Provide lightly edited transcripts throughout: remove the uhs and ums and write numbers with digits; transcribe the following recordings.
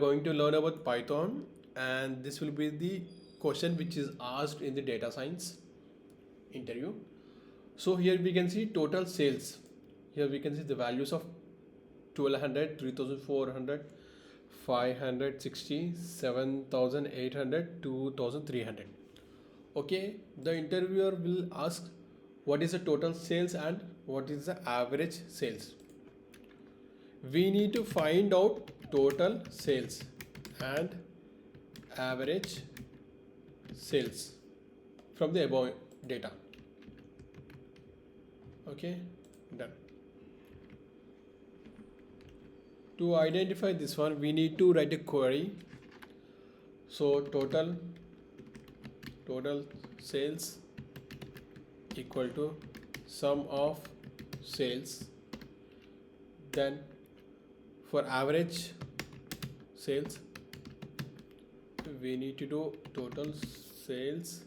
Going to learn about Python, and this will be the question which is asked in the data science interview. So here we can see total sales. Here we can see the values of 1200, 3400, 560, 7800, 2300. Okay, the interviewer will ask what is the total sales and what is the average sales. We need to find out total sales and average sales from the above data. Okay, done. To identify this one, we need to write a query. So total sales equal to sum of sales. Then for average sales, we need to do total sales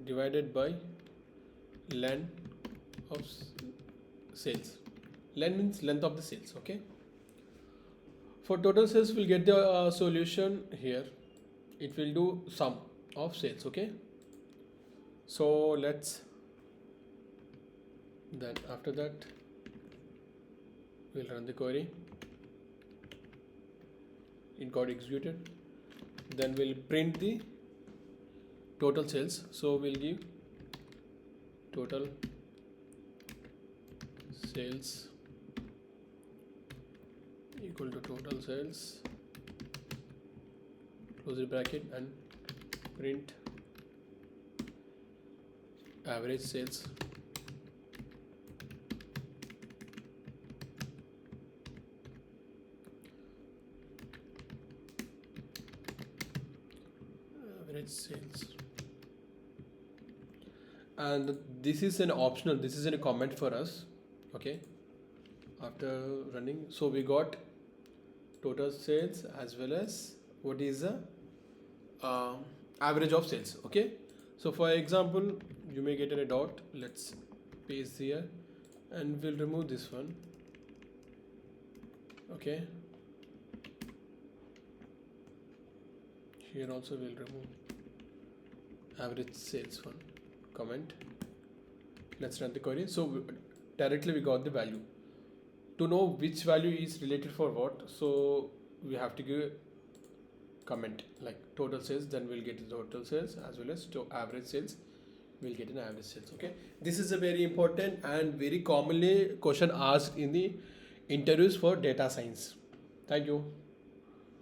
divided by len of sales. Len means length of the sales. Okay. For total sales, we'll get the solution here. It will do sum of sales. Okay. So let's. Then after that, we'll run the query. It got executed. Then we'll print the total sales. So we'll give total sales equal to total sales, close the bracket, and print average sales. Average sales. And this is an optional, this is a comment for us. Okay, after running, so we got total sales as well as what is the average of sales. Okay, so for example, you may get a dot. Let's paste here and we'll remove this one. Okay, here also we'll remove average sales one comment. Let's run the query. So directly we got the value. To know which value is related for what, so we have to give comment like total sales, then we'll get the total sales, as well as to average sales, we'll get an average sales. Okay, this is a very important and very commonly question asked in the interviews for data science. Thank you.